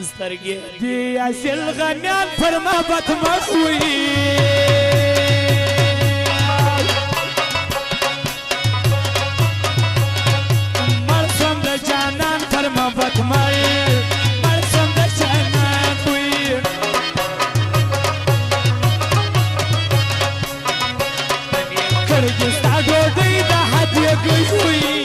سترګې دې اصل غمیان پر محبت مخوي مړ شم د جانان پر محبت مړ شم د جانان خوي کړکې ستا ډوډۍ د هدیه کوي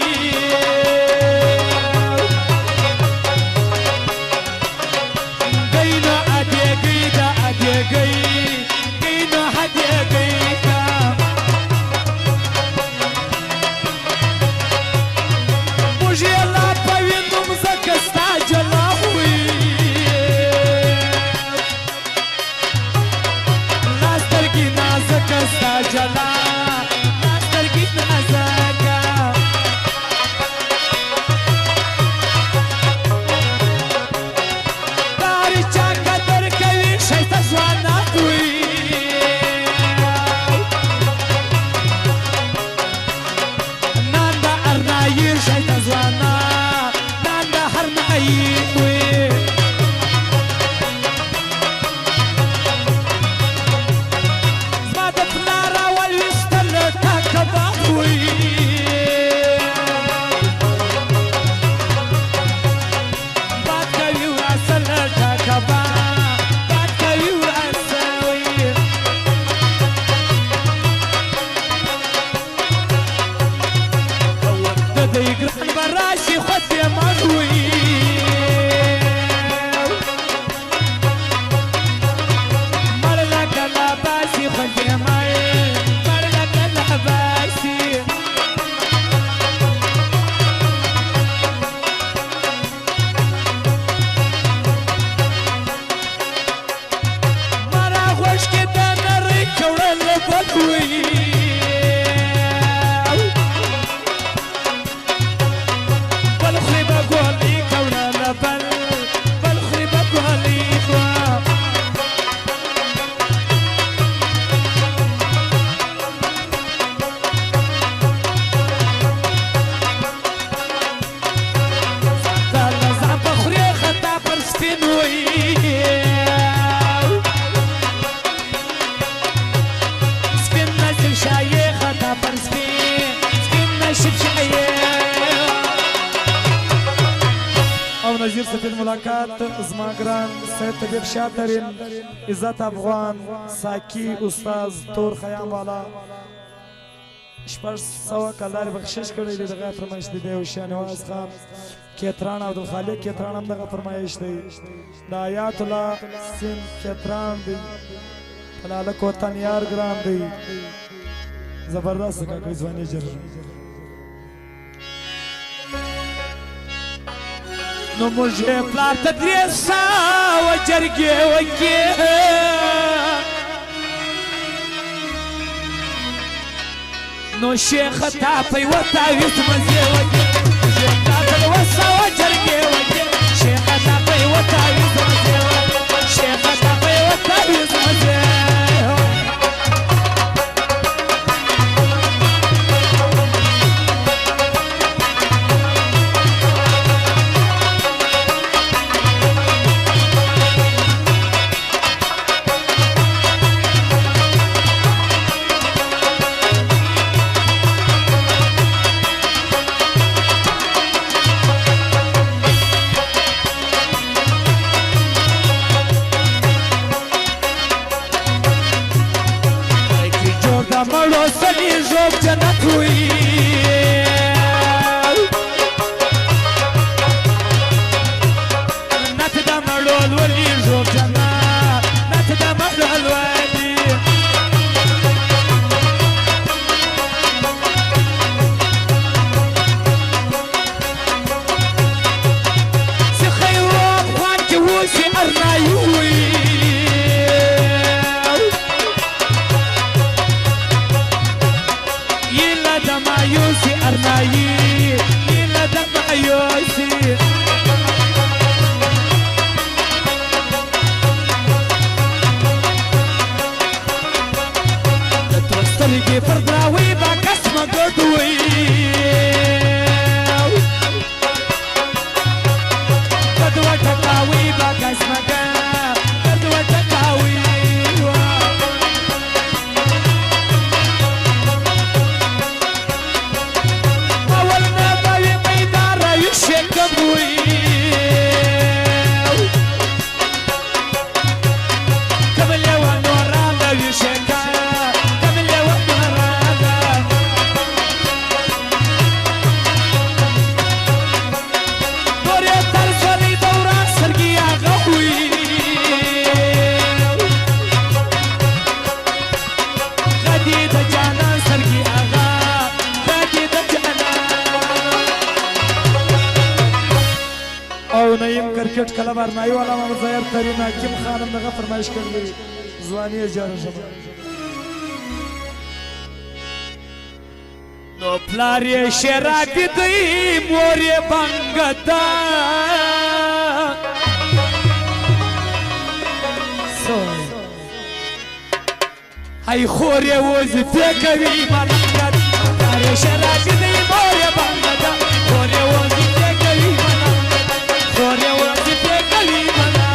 نظیر سفید ملاقات زما ګران سید طبیب شاطرین عزت افغان ساکی استاز تور خیام والا شپږ سوه کلدار بخشش کړی دی دغه فرمایش دی او شاهنواز خان کیتران عبدالخالق کیتران هم دغه فرمایش دی د آیات الله سین کیتران دی پلالک وطن یار ګران دی زبردست کاکوی ځواني جر نو مجھے پلار تدریس ساو جرگے وگے نو شیخ تاپی و تاویز مزے وگے مجھے پلار و ساو جرگے وگے شیخ تاپی و تاویز مزے وگے شیخ تاپی و تاویز مزے او نعیم کرکټ کلب ارنایي والا محمد ظاهر ترین حکیم خانم دغه فرمایش کړی ځواني اجاره شوه نو پلار یې شرابي دی مور یې بنګه ده ای خور یې وظیفې کوي ملنګه ده پلار یې شرابي دی مور یې بنګه ده خور یې وظیفې کوي ملنګه ده خور یې وظیفې کوي ملنګه